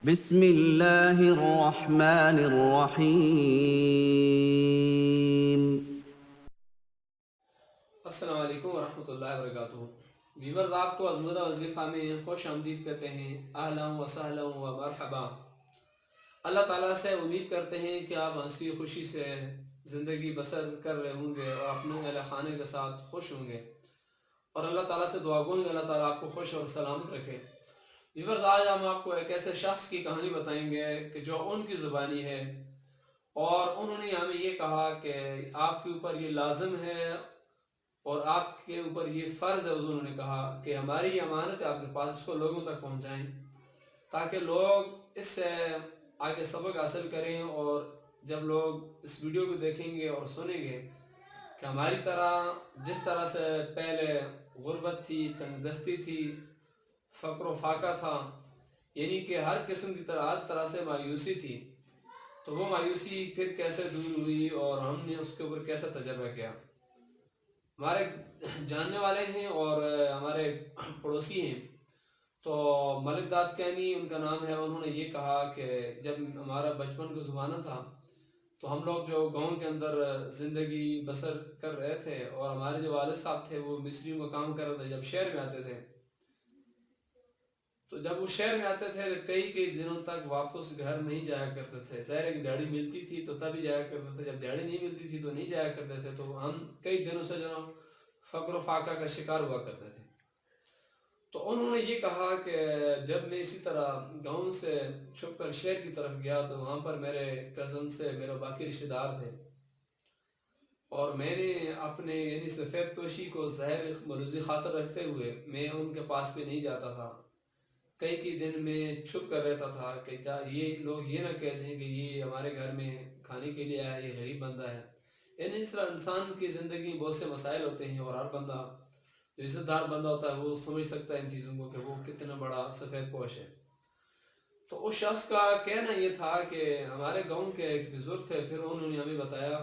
بسم اللہ الرحمن الرحیم۔ السلام علیکم ورحمۃ اللہ وبرکاتہ۔ ویورز، آپ کو عظمدہ وظیفہ میں خوش آمدید کہتے ہیں۔ اہلا و سہلا و مرحبا۔ اللہ تعالیٰ سے امید کرتے ہیں کہ آپ ہنسی خوشی سے زندگی بسر کر رہے ہوں گے اور اپنے اہل خانے کے ساتھ خوش ہوں گے، اور اللہ تعالیٰ سے دعا گو کہ اللہ تعالیٰ آپ کو خوش اور سلامت رکھے۔ ویورز، آج ہم آپ کو ایک ایسے شخص کی کہانی بتائیں گے کہ جو ان کی زبانی ہے، اور انہوں نے ہمیں یہ کہا کہ آپ کے اوپر یہ لازم ہے اور آپ کے اوپر یہ فرض ہے۔ حضور نے کہا کہ ہماری یہ امانت ہے آپ کے پاس، اس کو لوگوں تک پہنچائیں تاکہ لوگ اس سے آگے سبق حاصل کریں، اور جب لوگ اس ویڈیو کو دیکھیں گے اور سنیں گے کہ ہماری طرح جس طرح سے پہلے غربت تھی، تنگ دستی تھی، فقر و فاقہ تھا، یعنی کہ ہر قسم کی ہر طرح سے مایوسی تھی، تو وہ مایوسی پھر کیسے دور ہوئی اور ہم نے اس کے اوپر کیسا تجربہ کیا۔ ہمارے جاننے والے ہیں اور ہمارے پڑوسی ہیں، تو ملک داد کینی ان کا نام ہے۔ انہوں نے یہ کہا کہ جب ہمارا بچپن کا زمانہ تھا تو ہم لوگ جو گاؤں کے اندر زندگی بسر کر رہے تھے، اور ہمارے جو والد صاحب تھے وہ مصریوں کا کام کر رہے تھے، جب شہر میں آتے تھے تو جب وہ شہر میں آتے تھے تو کئی کئی دنوں تک واپس گھر نہیں جایا کرتے تھے۔ ظاہر ہے کہ دیہڑی ملتی تھی تو تبھی جایا کرتے تھے، جب دیہڑی نہیں ملتی تھی تو نہیں جایا کرتے تھے، تو ہم کئی دنوں سے جو فقر و فاقہ کا شکار ہوا کرتے تھے۔ تو انہوں نے یہ کہا کہ جب میں اسی طرح گاؤں سے چھپ کر شہر کی طرف گیا تو وہاں پر میرے کزن سے میرے باقی رشتہ دار تھے، اور میں نے اپنے یعنی سفید پوشی کو ظاہر ملوثی خاطر رکھتے ہوئے میں ان کے پاس بھی نہیں جاتا تھا۔ کئی کئی دن میں چھپ کر رہتا تھا کہ یہ لوگ یہ نہ کہہ دیں کہ یہ ہمارے گھر میں کھانے کے لیے آیا، یہ غریب بندہ ہے۔ یعنی اس طرح انسان کی زندگی میں بہت سے مسائل ہوتے ہیں، اور ہر بندہ جو عزت دار بندہ ہوتا ہے وہ سمجھ سکتا ہے ان چیزوں کو کہ وہ کتنا بڑا سفید پوش ہے۔ تو اس شخص کا کہنا یہ تھا کہ ہمارے گاؤں کے ایک بزرگ تھے، پھر انہوں نے ہمیں بتایا،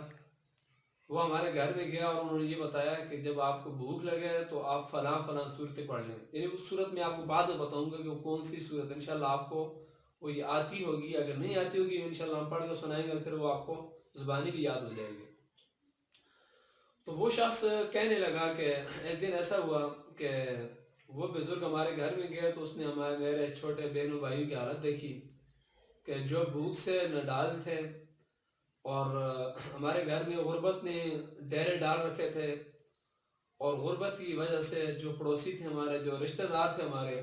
وہ ہمارے گھر میں گیا اور انہوں نے یہ بتایا کہ جب آپ کو بھوک لگے تو آپ فلاں فلاں صورتیں پڑھ لیں۔ یعنی اس صورت میں آپ کو بعد میں بتاؤں گا کہ وہ کون سی صورت ہے، انشاءاللہ آپ کو وہ یہ آتی ہوگی، اگر نہیں آتی ہوگی انشاءاللہ ہم پڑھ کے سنائیں گے، پھر وہ آپ کو زبانی بھی یاد ہو جائے گی۔ تو وہ شخص کہنے لگا کہ ایک دن ایسا ہوا کہ وہ بزرگ ہمارے گھر میں گیا تو اس نے میرے چھوٹے بہنوں بھائیوں کی حالت دیکھی کہ جو بھوک سے نڈال تھے، اور ہمارے گھر میں غربت نے ڈیرے ڈال رکھے تھے، اور غربت کی وجہ سے جو پڑوسی تھے ہمارے، جو رشتہ دار تھے ہمارے،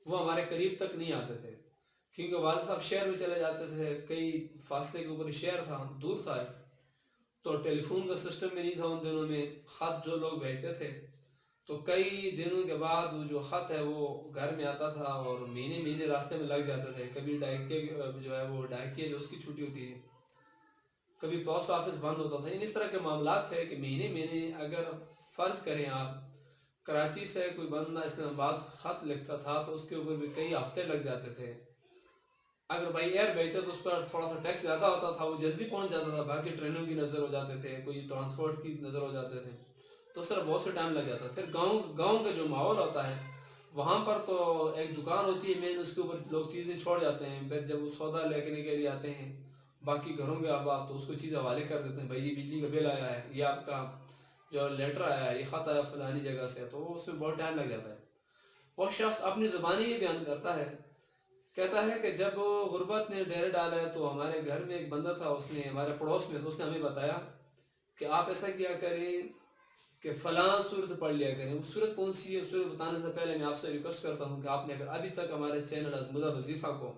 وہ ہمارے قریب تک نہیں آتے تھے، کیونکہ والد صاحب شہر میں چلے جاتے تھے، کئی فاصلے کے اوپر شہر تھا، دور تھا، تو ٹیلی فون کا سسٹم بھی نہیں تھا ان دنوں میں۔ خط جو لوگ بھیجتے تھے تو کئی دنوں کے بعد وہ جو خط ہے وہ گھر میں آتا تھا، اور مہینے مہینے راستے میں لگ جاتے تھے۔ کبھی ڈاکیے جو ہے وہ ڈاکیے جو اس کی چھٹی ہوتی ہے، کبھی پوسٹ آفس بند ہوتا تھا۔ ان اس طرح کے معاملات تھے کہ مہینے مہینے اگر فرض کریں آپ کراچی سے کوئی بندہ اسلام آباد خط لکھتا تھا تو اس کے اوپر بھی کئی ہفتے لگ جاتے تھے۔ اگر بائی ایئر بھیجتے تو اس پر تھوڑا سا ٹیکس زیادہ ہوتا تھا، وہ جلدی پہنچ جاتا تھا، باقی ٹرینوں کی نظر ہو جاتے تھے، کوئی ٹرانسپورٹ کی نظر ہو جاتے تھے، تو اس طرح بہت سے ٹائم لگ جاتا ہے۔ پھر گاؤں کا جو ماحول ہوتا ہے وہاں پر تو ایک دکان ہوتی ہے مین، اس کے اوپر لوگ چیزیں چھوڑ جاتے ہیں، پھر جب وہ سودا لینے کے لیے آتے ہیں باقی گھروں کے احباب تو اس کو چیز حوالے کر دیتے ہیں، بھائی یہ بجلی کا بل آیا ہے، یہ آپ کا جو لیٹر آیا ہے، یہ خط آیا فلانی جگہ سے، تو اس میں بہت ٹائم لگ جاتا ہے۔ وہ شخص اپنی زبانی یہ بیان کرتا ہے، کہتا ہے کہ جب غربت نے ڈیرے ڈالا ہے تو ہمارے گھر میں ایک بندہ تھا، اس نے ہمارے پڑوس میں، تو اس نے ہمیں بتایا کہ آپ ایسا کیا کریں کہ فلاں صورت پڑھ لیا کریں۔ وہ صورت کون سی ہے، صورت بتانے سے پہلے میں آپ سے ریکویسٹ کرتا ہوں کہ آپ نے اگر ابھی تک ہمارے چینل عظمدہ وظیفہ کو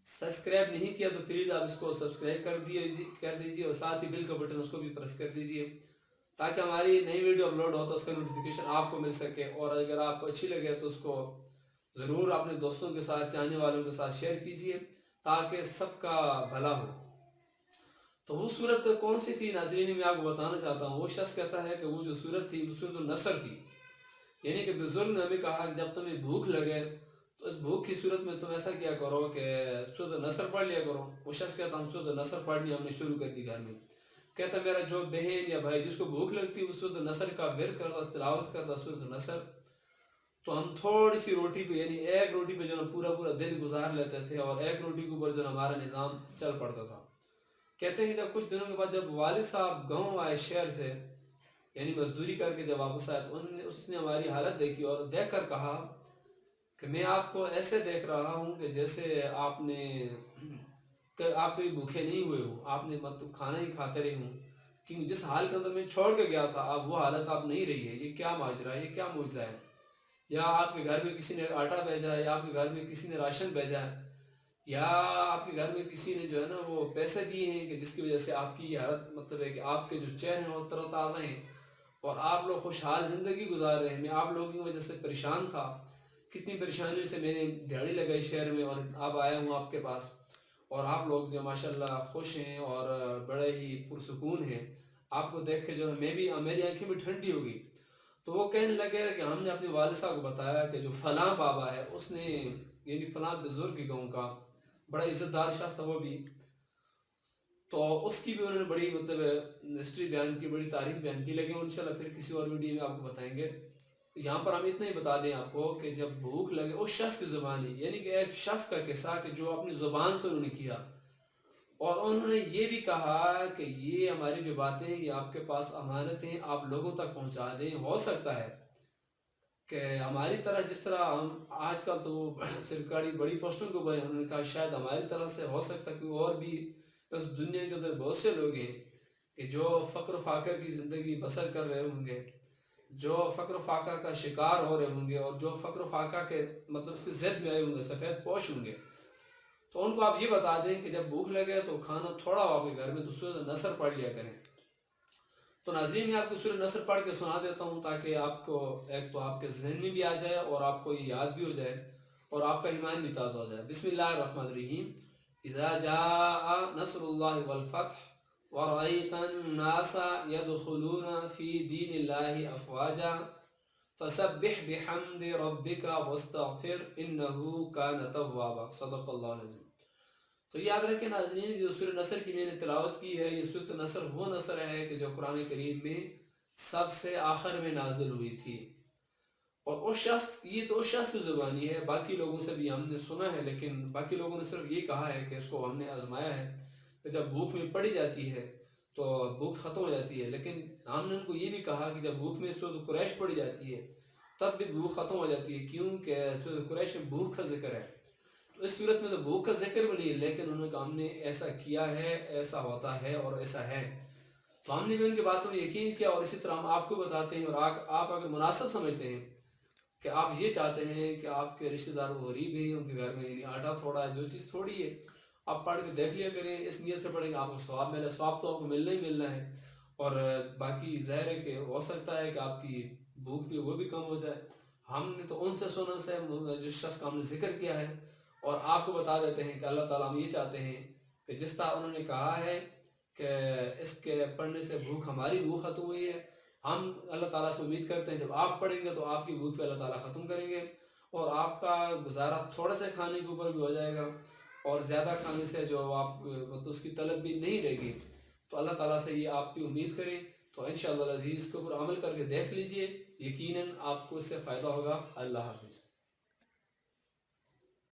سبسکرائب نہیں کیا تو پلیز آپ اس کو سبسکرائب کر دیجیے، اور ساتھ ہی بل کا بٹن اس کو بھی پریس کر دیجیے تاکہ ہماری نئی ویڈیو اپلوڈ ہو تو اس کا نوٹیفیکیشن آپ کو مل سکے، اور اگر آپ کو اچھی لگے تو اس کو ضرور اپنے دوستوں کے ساتھ، چاہنے والوں کے ساتھ شیئر کیجیے تاکہ سب کا بھلا ہو۔ تو وہ صورت کون سی تھی ناظرین، میں آپ کو بتانا چاہتا ہوں۔ وہ شخص کہتا ہے کہ وہ جو صورت تھی وہ صورت النصر تھی، یعنی کہ بزرگ نے ہمیں کہا کہ جب تمہیں بھوک لگے تو اس بھوک کی صورت میں تم ایسا کیا کرو کہ سورۃ النصر پڑھ لیا کرو۔ وہ شخص کہتا ہم سورۃ النصر پڑھنی ہم نے شروع کر دی گھر میں۔ کہتا میرا جو بہن یا بھائی جس کو بھوک لگتی وہ سورۃ النصر کا ورد کرتا، تلاوت کرتا سورۃ النصر، تو ہم تھوڑی سی روٹی پہ یعنی ایک روٹی پہ جو ہے پورا پورا دن گزار لیتے تھے اور ایک روٹی کے اوپر جو ہے ہمارا نظام چل پڑتا تھا۔ کہتے ہیں جب کچھ دنوں کے بعد جب والد صاحب گاؤں آئے شہر سے یعنی مزدوری کر کے جب واپس آئے تو اس نے ہماری حالت دیکھی اور دیکھ کر کہا کہ میں آپ کو ایسے دیکھ رہا ہوں کہ جیسے آپ نے کہ آپ کبھی بھوکے نہیں ہوئے ہو، آپ نے مطلب کھانا ہی کھاتے رہے ہوں، کیونکہ جس حال کے اندر میں چھوڑ کے گیا تھا اب وہ حالت آپ نہیں رہی ہے۔ یہ کیا ماجرا ہے، یہ کیا معجزہ ہے؟ یا آپ کے گھر میں کسی نے آٹا بھیجا ہے، یا آپ کے گھر میں کسی نے راشن بھیجا ہے، یا آپ کے گھر میں کسی نے جو ہے نا وہ پیسے دیے ہیں کہ جس کی وجہ سے آپ کی یہ حالت مطلب ہے کہ آپ کے جو چہرے ہیں وہ تر و تازہ ہیں اور آپ لوگ خوشحال زندگی گزار رہے ہیں۔ میں آپ لوگوں کی وجہ سے پریشان تھا، کتنی پریشانیوں سے میں نے دیہڑی لگائی شہر میں اور اب آیا ہوں آپ کے پاس، اور آپ لوگ جو ماشاءاللہ خوش ہیں اور بڑے ہی پرسکون ہیں۔ آپ کو دیکھ کے جو ہے میں بھی میری آنکھیں بھی ٹھنڈی ہو گئی۔ تو وہ کہنے لگے کہ ہم نے اپنے والد صاحب کو بتایا کہ جو فلاں بابا ہے اس نے یعنی فلاں بزرگ گاؤں کا بڑا عزت دار شخص تھا وہ بھی، تو اس کی بھی انہوں نے بڑی مطلب ہسٹری بیان کی، بڑی تاریخ بیان کی، لیکن انشاءاللہ پھر کسی اور ویڈیو میں آپ کو بتائیں گے۔ یہاں پر ہم اتنا ہی بتا دیں آپ کو کہ جب بھوک لگے اس شخص کی زبانی یعنی کہ ایک شخص کا قصہ کہ جو اپنی زبان سے انہوں نے کیا، اور انہوں نے یہ بھی کہا کہ یہ ہماری جو باتیں ہیں یہ آپ کے پاس امانت ہیں، آپ لوگوں تک پہنچا دیں۔ ہو سکتا ہے کہ ہماری طرح جس طرح ہم آج کل تو سرکاری بڑی پوسٹوں کو بنے، انہوں نے کہا شاید ہماری طرح سے ہو سکتا ہے کہ اور بھی اس دنیا کے اندر بہت سے لوگ ہیں کہ جو فقر و فاقہ کی زندگی بسر کر رہے ہوں گے، جو فقر و فاقہ کا شکار ہو رہے ہوں گے، اور جو فقر و فاقہ کے مطلب اس کی زد میں آئے ہوں گے، سفید پوش ہوں گے، تو ان کو آپ یہ بتا دیں کہ جب بھوک لگے تو کھانا تھوڑا ہو آپ کے گھر میں تو سورۃ نصر پڑھ لیا کریں۔ تو ناظرین میں آپ کو سورۃ نصر پڑھ کے سنا دیتا ہوں تاکہ آپ کو ایک تو آپ کے ذہن میں بھی آ جائے اور آپ کو یہ یاد بھی ہو جائے اور آپ کا ایمان بھی تازہ ہو جائے۔ بسم اللہ الرحمن الرحیم۔ اذا جاء نصر اللہ والفتح ورأيت الناس يدخلون في دين الله افواجا فسبح بحمد ربك واستغفر انه كان توابا۔ صدق اللہ العظیم۔ تو یاد رکھیں ناظرین، جو سورہ نصر کی میں نے تلاوت کی ہے، یہ سورۃ نصر وہ نصر ہے کہ جو قرآن کریم میں سب سے آخر میں نازل ہوئی تھی، اور اس شخص یہ تو اس شخص کی زبانی ہے، باقی لوگوں سے بھی ہم نے سنا ہے، لیکن باقی لوگوں نے صرف یہ کہا ہے کہ اس کو ہم نے آزمایا ہے کہ جب بھوک میں پڑی جاتی ہے تو بھوک ختم ہو جاتی ہے، لیکن ہم نے ان کو یہ بھی کہا کہ جب بھوک میں سورۃ قریش پڑی جاتی ہے تب بھی بھوک ختم ہو جاتی ہے، کیونکہ سورۃ قریش میں بھوک کا ذکر ہے۔ تو اس صورت میں تو بھوک کا ذکر بھی نہیں ہے، لیکن انہوں نے کہا ہم نے ایسا کیا ہے، ایسا ہوتا ہے اور ایسا ہے، تو ہم نے بھی ان کی باتوں میں یقین کیا، اور اسی طرح ہم آپ کو بتاتے ہیں، اور آپ اگر مناسب سمجھتے ہیں کہ آپ یہ چاہتے ہیں کہ آپ کے رشتہ دار غریب ہیں، ان کے گھر میں یعنی آٹا تھوڑا ہے، جو چیز تھوڑی ہے، آپ پڑھ کے دیکھ لیا کریں، اس نیت سے پڑھیں گے آپ کو ثواب ملے، ثواب تو آپ کو ملنا ہی ملنا ہے، اور باقی ظاہر ہے کہ ہو سکتا ہے کہ آپ کی بھوک بھی وہ بھی کم ہو جائے۔ ہم نے تو ان سے سنا سے جس شخص کا ہم نے ذکر کیا ہے، اور آپ کو بتا دیتے ہیں کہ اللہ تعالیٰ ہم یہ چاہتے ہیں کہ جس طرح انہوں نے کہا ہے کہ اس کے پڑھنے سے بھوک ہماری بھوک ختم ہوئی ہے، ہم اللہ تعالیٰ سے امید کرتے ہیں جب آپ پڑھیں گے تو آپ کی بھوک پہ اللہ تعالیٰ ختم کریں گے، اور آپ کا گزارا تھوڑے سے کھانے کے اوپر بھی ہو جائے گا، اور زیادہ کھانے سے جو آپ مطلب اس کی طلب بھی نہیں رہے گی۔ تو اللہ تعالیٰ سے یہ آپ کی امید کریں، تو انشاءاللہ العزیز اس کے اوپر عمل کر کے دیکھ لیجئے، یقیناً آپ کو اس سے فائدہ ہوگا۔ اللہ حافظ۔